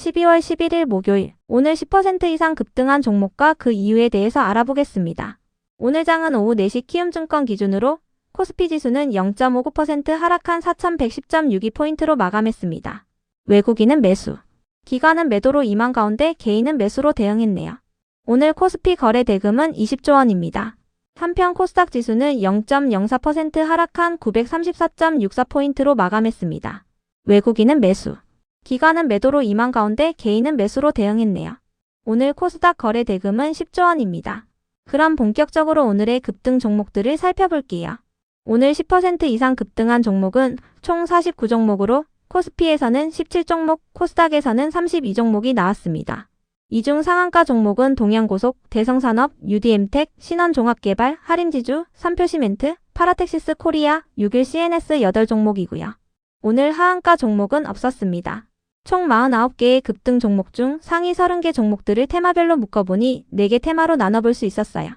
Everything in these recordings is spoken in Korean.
12월 11일 목요일, 오늘 10% 이상 급등한 종목과 그 이유에 대해서 알아보겠습니다. 오늘 장은 오후 4시 키움증권 기준으로 코스피 지수는 0.59% 하락한 4110.62포인트로 마감했습니다. 외국인은 매수, 기관은 매도로 임한 가운데 개인은 매수로 대응했네요. 오늘 코스피 거래 대금은 20조 원입니다. 한편 코스닥 지수는 0.04% 하락한 934.64포인트로 마감했습니다. 외국인은 매수, 기관은 매도로 임한 가운데 개인은 매수로 대응했네요. 오늘 코스닥 거래 대금은 10조 원입니다. 그럼 본격적으로 오늘의 급등 종목들을 살펴볼게요. 오늘 10% 이상 급등한 종목은 총 49종목으로 코스피에서는 17종목, 코스닥에서는 32종목이 나왔습니다. 이 중 상한가 종목은 동양고속, 대성산업, UDM텍, 신원종합개발, 하림지주, 삼표시멘트, 파라텍시스 코리아, 6일 CNS 8종목이고요. 오늘 하한가 종목은 없었습니다. 총 49개의 급등 종목 중 상위 30개 종목들을 테마별로 묶어보니 4개 테마로 나눠볼 수 있었어요.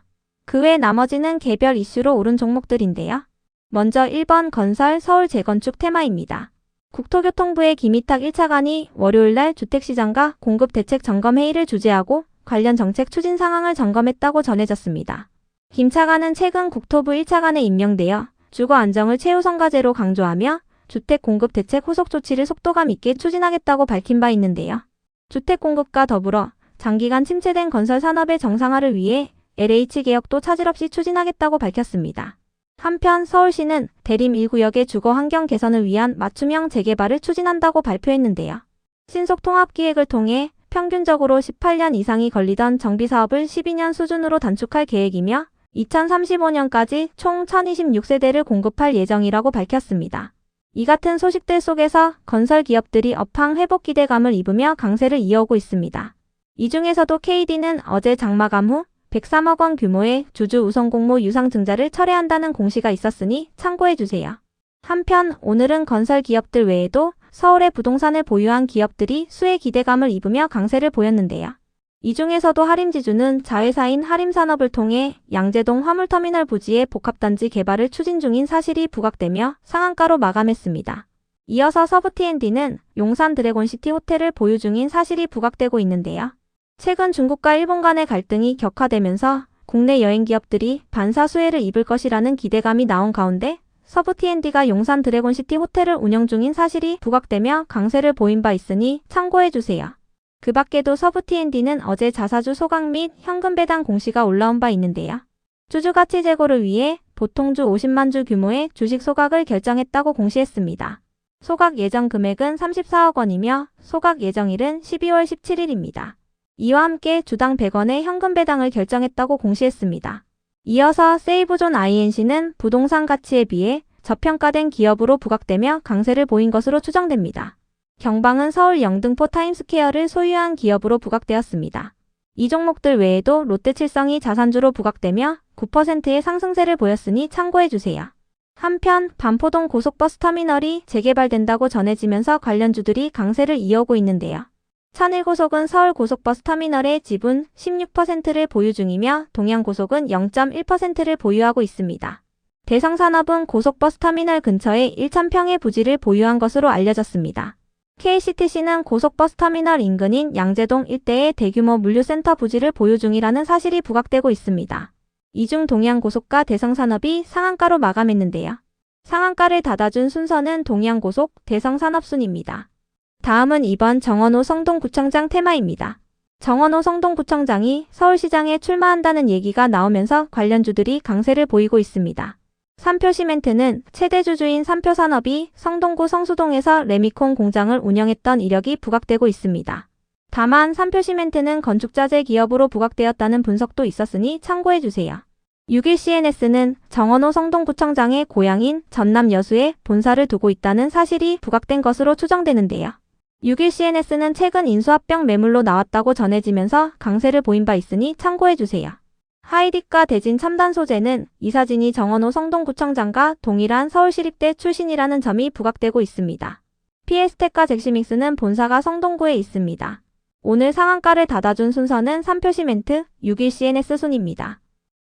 그 외 나머지는 개별 이슈로 오른 종목들인데요. 먼저 1번 건설 서울 재건축 테마입니다. 국토교통부의 김희탁 1차관이 월요일날 주택시장과 공급대책 점검회의를 주재하고 관련 정책 추진 상황을 점검했다고 전해졌습니다. 김 차관은 최근 국토부 1차관에 임명되어 주거 안정을 최우선 과제로 강조하며 주택 공급 대책 후속 조치를 속도감 있게 추진하겠다고 밝힌 바 있는데요. 주택 공급과 더불어 장기간 침체된 건설 산업의 정상화를 위해 LH 개혁도 차질 없이 추진하겠다고 밝혔습니다. 한편 서울시는 대림 1구역의 주거 환경 개선을 위한 맞춤형 재개발을 추진한다고 발표했는데요. 신속통합기획을 통해 평균적으로 18년 이상이 걸리던 정비사업을 12년 수준으로 단축할 계획이며 2035년까지 총 1026세대를 공급할 예정이라고 밝혔습니다. 이 같은 소식들 속에서 건설 기업들이 업황 회복 기대감을 입으며 강세를 이어오고 있습니다. 이 중에서도 KD는 어제 장마감 후 103억 원 규모의 주주 우선 공모 유상 증자를 철회한다는 공시가 있었으니 참고해주세요. 한편 오늘은 건설 기업들 외에도 서울의 부동산을 보유한 기업들이 수혜 기대감을 입으며 강세를 보였는데요. 이 중에서도 하림지주는 자회사인 하림산업을 통해 양재동 화물터미널 부지의 복합단지 개발을 추진 중인 사실이 부각되며 상한가로 마감했습니다. 이어서 서부TND는 용산 드래곤시티 호텔을 보유 중인 사실이 부각되고 있는데요. 최근 중국과 일본 간의 갈등이 격화되면서 국내 여행기업들이 반사수혜를 입을 것이라는 기대감이 나온 가운데 서부TND가 용산 드래곤시티 호텔을 운영 중인 사실이 부각되며 강세를 보인 바 있으니 참고해주세요. 그 밖에도 서부TND는 어제 자사주 소각 및 현금 배당 공시가 올라온 바 있는데요. 주주가치 제고를 위해 보통주 50만 주 규모의 주식 소각을 결정했다고 공시했습니다. 소각 예정 금액은 34억 원이며 소각 예정일은 12월 17일입니다. 이와 함께 주당 100원의 현금 배당을 결정했다고 공시했습니다. 이어서 세이브존 INC는 부동산 가치에 비해 저평가된 기업으로 부각되며 강세를 보인 것으로 추정됩니다. 경방은 서울 영등포 타임스퀘어를 소유한 기업으로 부각되었습니다. 이 종목들 외에도 롯데칠성이 자산주로 부각되며 9%의 상승세를 보였으니 참고해주세요. 한편 반포동 고속버스 터미널이 재개발된다고 전해지면서 관련주들이 강세를 이어오고 있는데요. 천일고속은 서울고속버스 터미널의 지분 16%를 보유 중이며 동양고속은 0.1%를 보유하고 있습니다. 대성산업은 고속버스 터미널 근처에 1,000평의 부지를 보유한 것으로 알려졌습니다. KCTC는 고속버스 터미널 인근인 양재동 일대에 대규모 물류센터 부지를 보유 중이라는 사실이 부각되고 있습니다. 이 중 동양고속과 대성산업이 상한가로 마감했는데요. 상한가를 닫아준 순서는 동양고속, 대성산업순입니다. 다음은 이번 정원호 성동구청장 테마입니다. 정원호 성동구청장이 서울시장에 출마한다는 얘기가 나오면서 관련주들이 강세를 보이고 있습니다. 삼표시멘트는 최대 주주인 삼표산업이 성동구 성수동에서 레미콘 공장을 운영했던 이력이 부각되고 있습니다. 다만 삼표시멘트는 건축자재 기업으로 부각되었다는 분석도 있었으니 참고해주세요. 6일 CNS는 정원호 성동구청장의 고향인 전남 여수에 본사를 두고 있다는 사실이 부각된 것으로 추정되는데요. 6일 CNS는 최근 인수합병 매물로 나왔다고 전해지면서 강세를 보인 바 있으니 참고해주세요. 하이딕과 대진 첨단 소재는 이사진이 정원호 성동구청장과 동일한 서울시립대 출신이라는 점이 부각되고 있습니다. PS텍과 잭시믹스는 본사가 성동구에 있습니다. 오늘 상한가를 닫아준 순서는 삼표시멘트, 6일 CNS 순입니다.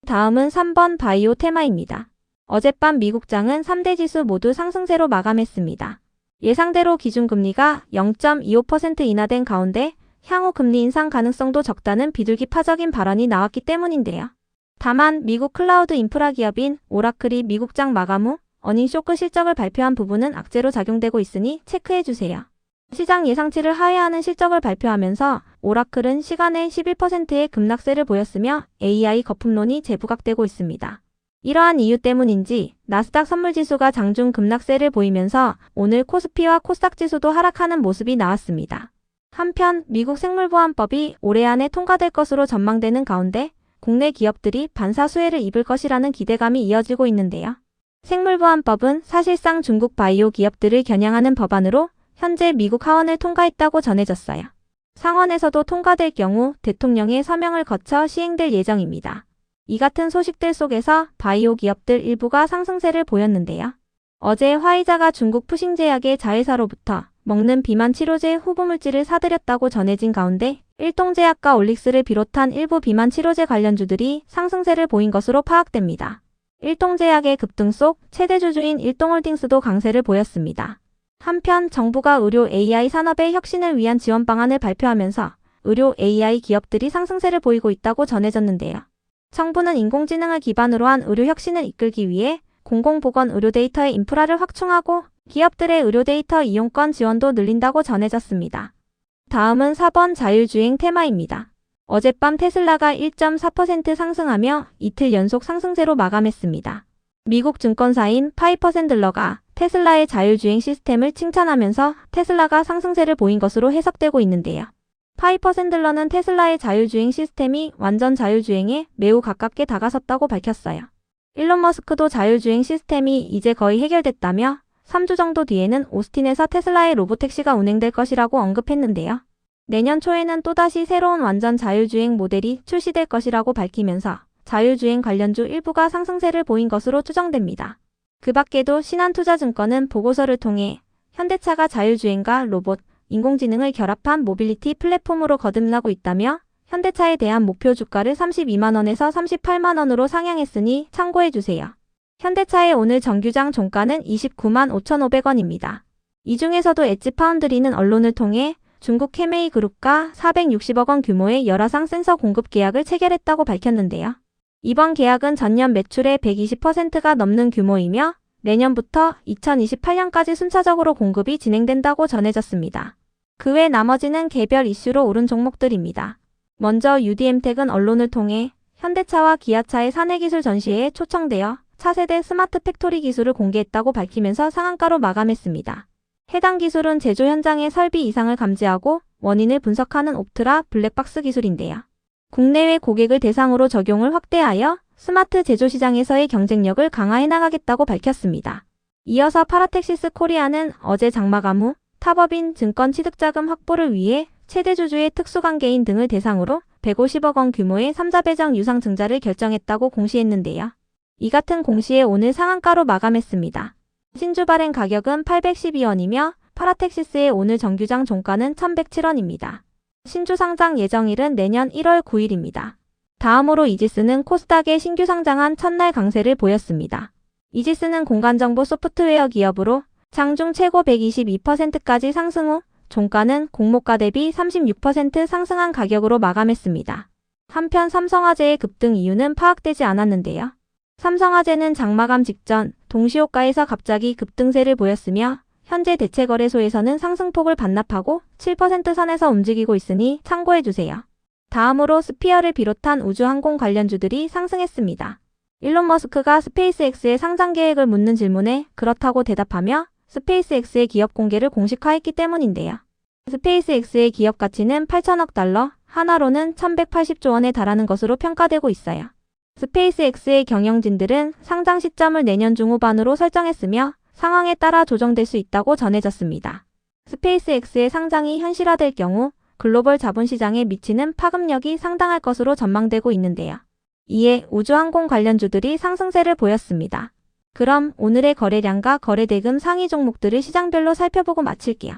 다음은 3번 바이오 테마입니다. 어젯밤 미국장은 3대 지수 모두 상승세로 마감했습니다. 예상대로 기준금리가 0.25% 인하된 가운데 향후 금리 인상 가능성도 적다는 비둘기파적인 발언이 나왔기 때문인데요. 다만 미국 클라우드 인프라 기업인 오라클이 미국장 마감 후 어닝쇼크 실적을 발표한 부분은 악재로 작용되고 있으니 체크해주세요. 시장 예상치를 하회하는 실적을 발표하면서 오라클은 시간에 11%의 급락세를 보였으며 AI 거품론이 재부각되고 있습니다. 이러한 이유 때문인지 나스닥 선물지수가 장중 급락세를 보이면서 오늘 코스피와 코스닥 지수도 하락하는 모습이 나왔습니다. 한편 미국 생물보안법이 올해 안에 통과될 것으로 전망되는 가운데 국내 기업들이 반사수혜를 입을 것이라는 기대감이 이어지고 있는데요. 생물보안법은 사실상 중국 바이오 기업들을 겨냥하는 법안으로 현재 미국 하원을 통과했다고 전해졌어요. 상원에서도 통과될 경우 대통령의 서명을 거쳐 시행될 예정입니다. 이 같은 소식들 속에서 바이오 기업들 일부가 상승세를 보였는데요. 어제 화이자가 중국 푸싱제약의 자회사로부터 먹는 비만 치료제 후보물질을 사들였다고 전해진 가운데 일동제약과 올릭스를 비롯한 일부 비만 치료제 관련주들이 상승세를 보인 것으로 파악됩니다. 일동제약의 급등 속 최대주주인 일동홀딩스도 강세를 보였습니다. 한편 정부가 의료 AI 산업의 혁신을 위한 지원 방안을 발표하면서 의료 AI 기업들이 상승세를 보이고 있다고 전해졌는데요. 정부는 인공지능을 기반으로 한 의료 혁신을 이끌기 위해 공공보건 의료 데이터의 인프라를 확충하고 기업들의 의료 데이터 이용권 지원도 늘린다고 전해졌습니다. 다음은 4번 자율주행 테마입니다. 어젯밤 테슬라가 1.4% 상승하며 이틀 연속 상승세로 마감했습니다. 미국 증권사인 파이퍼 샌들러가 테슬라의 자율주행 시스템을 칭찬하면서 테슬라가 상승세를 보인 것으로 해석되고 있는데요. 파이퍼 샌들러는 테슬라의 자율주행 시스템이 완전 자율주행에 매우 가깝게 다가섰다고 밝혔어요. 일론 머스크도 자율주행 시스템이 이제 거의 해결됐다며 3주 정도 뒤에는 오스틴에서 테슬라의 로보택시가 운행될 것이라고 언급했는데요. 내년 초에는 또다시 새로운 완전 자율주행 모델이 출시될 것이라고 밝히면서 자율주행 관련주 일부가 상승세를 보인 것으로 추정됩니다. 그 밖에도 신한투자증권은 보고서를 통해 현대차가 자율주행과 로봇, 인공지능을 결합한 모빌리티 플랫폼으로 거듭나고 있다며 현대차에 대한 목표 주가를 32만원에서 38만원으로 상향했으니 참고해주세요. 현대차의 오늘 정규장 종가는 29만 5,500원입니다. 이 중에서도 엣지파운드리는 언론을 통해 중국 케메이 그룹과 460억 원 규모의 열화상 센서 공급 계약을 체결했다고 밝혔는데요. 이번 계약은 전년 매출의 120%가 넘는 규모이며 내년부터 2028년까지 순차적으로 공급이 진행된다고 전해졌습니다. 그 외 나머지는 개별 이슈로 오른 종목들입니다. 먼저 UDM텍은 언론을 통해 현대차와 기아차의 사내기술 전시회에 초청되어 차세대 스마트 팩토리 기술을 공개했다고 밝히면서 상한가로 마감했습니다. 해당 기술은 제조 현장의 설비 이상을 감지하고 원인을 분석하는 옵트라 블랙박스 기술인데요. 국내외 고객을 대상으로 적용을 확대하여 스마트 제조 시장에서의 경쟁력을 강화해 나가겠다고 밝혔습니다. 이어서 파라텍시스 코리아는 어제 장마감 후 타법인 증권 취득자금 확보를 위해 최대주주의 특수관계인 등을 대상으로 150억 원 규모의 3자 배정 유상 증자를 결정했다고 공시했는데요. 이 같은 공시에 오늘 상한가로 마감했습니다. 신주 발행 가격은 812원이며 파라텍시스의 오늘 정규장 종가는 1,107원입니다. 신주 상장 예정일은 내년 1월 9일입니다. 다음으로 이지스는 코스닥에 신규 상장한 첫날 강세를 보였습니다. 이지스는 공간정보 소프트웨어 기업으로 장중 최고 122%까지 상승 후 종가는 공모가 대비 36% 상승한 가격으로 마감했습니다. 한편 삼성화재의 급등 이유는 파악되지 않았는데요. 삼성화재는 장마감 직전 동시호가에서 갑자기 급등세를 보였으며 현재 대체거래소에서는 상승폭을 반납하고 7% 선에서 움직이고 있으니 참고해주세요. 다음으로 스피어를 비롯한 우주항공 관련주들이 상승했습니다. 일론 머스크가 스페이스X의 상장 계획을 묻는 질문에 그렇다고 대답하며 스페이스X의 기업 공개를 공식화했기 때문인데요. 스페이스X의 기업 가치는 8천억 달러, 하나로는 1,180조 원에 달하는 것으로 평가되고 있어요. 스페이스X의 경영진들은 상장 시점을 내년 중후반으로 설정했으며 상황에 따라 조정될 수 있다고 전해졌습니다. 스페이스X의 상장이 현실화될 경우 글로벌 자본시장에 미치는 파급력이 상당할 것으로 전망되고 있는데요. 이에 우주항공 관련주들이 상승세를 보였습니다. 그럼 오늘의 거래량과 거래대금 상위 종목들을 시장별로 살펴보고 마칠게요.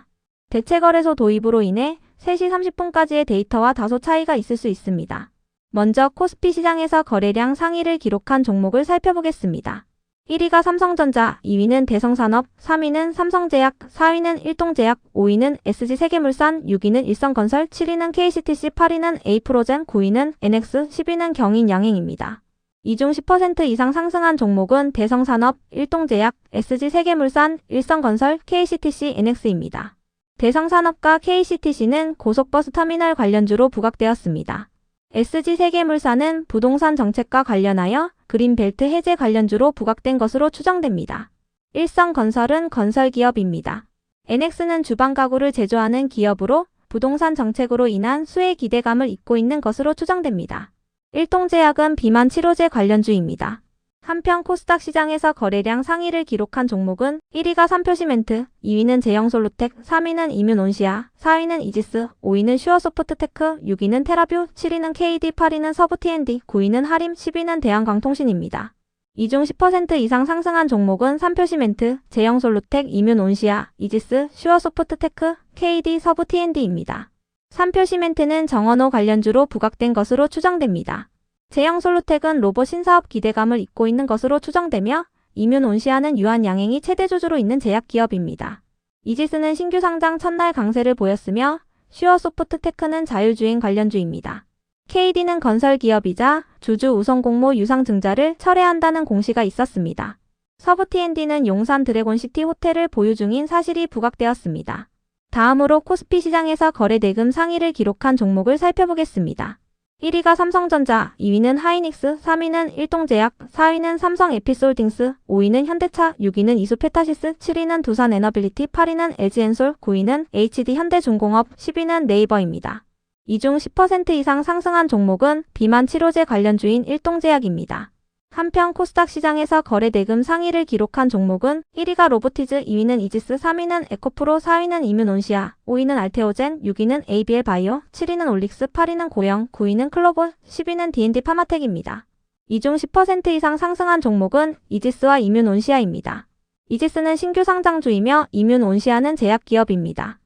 대체거래소 도입으로 인해 3시 30분까지의 데이터와 다소 차이가 있을 수 있습니다. 먼저 코스피 시장에서 거래량 상위를 기록한 종목을 살펴보겠습니다. 1위가 삼성전자, 2위는 대성산업, 3위는 삼성제약, 4위는 일동제약, 5위는 SG세계물산, 6위는 일성건설, 7위는 KCTC, 8위는 A프로젠, 9위는 NX, 10위는 경인양행입니다. 이 중 10% 이상 상승한 종목은 대성산업, 일동제약, SG세계물산, 일성건설, KCTC, NX입니다. 대성산업과 KCTC는 고속버스 터미널 관련주로 부각되었습니다. SG세계물산은 부동산 정책과 관련하여 그린벨트 해제 관련주로 부각된 것으로 추정됩니다. 일성건설은 건설기업입니다. NX는 주방가구를 제조하는 기업으로 부동산 정책으로 인한 수혜 기대감을 잇고 있는 것으로 추정됩니다. 일동제약은 비만 치료제 관련주입니다. 한편 코스닥 시장에서 거래량 상위를 기록한 종목은 1위가 삼표시멘트, 2위는 제형솔루텍, 3위는 이뮨온시아, 4위는 이지스, 5위는 슈어소프트테크, 6위는 테라뷰, 7위는 KD, 8위는 서부TND, 9위는 하림, 10위는 대한광통신입니다. 이 중 10% 이상 상승한 종목은 삼표시멘트, 제형솔루텍, 이뮨온시아, 이지스, 슈어소프트테크, KD, 서부TND입니다. 삼표시멘트는 정원호 관련주로 부각된 것으로 추정됩니다. 제형솔루텍은 로봇 신사업 기대감을 잇고 있는 것으로 추정되며 이뮨온시아는 유한양행이 최대주주로 있는 제약기업입니다. 이지스는 신규 상장 첫날 강세를 보였으며 슈어소프트테크는 자율주행 관련주입니다. KD는 건설기업이자 주주 우선공모 유상증자를 철회한다는 공시가 있었습니다. 서부TND는 용산 드래곤시티 호텔을 보유 중인 사실이 부각되었습니다. 다음으로 코스피 시장에서 거래대금 상위를 기록한 종목을 살펴보겠습니다. 1위가 삼성전자, 2위는 하이닉스, 3위는 일동제약, 4위는 삼성에피솔딩스, 5위는 현대차, 6위는 이수페타시스, 7위는 두산에너빌리티, 8위는 LG엔솔, 9위는 HD현대중공업, 10위는 네이버입니다. 이 중 10% 이상 상승한 종목은 비만 치료제 관련주인 일동제약입니다. 한편 코스닥 시장에서 거래대금 상위를 기록한 종목은 1위가 로보티즈, 2위는 이지스, 3위는 에코프로, 4위는 이뮨온시아, 5위는 알테오젠, 6위는 ABL바이오, 7위는 올릭스, 8위는 고영, 9위는 클로버, 10위는 D&D 파마텍입니다. 이 중 10% 이상 상승한 종목은 이지스와 이뮨온시아입니다. 이지스는 신규 상장주이며 이뮨온시아는 제약기업입니다.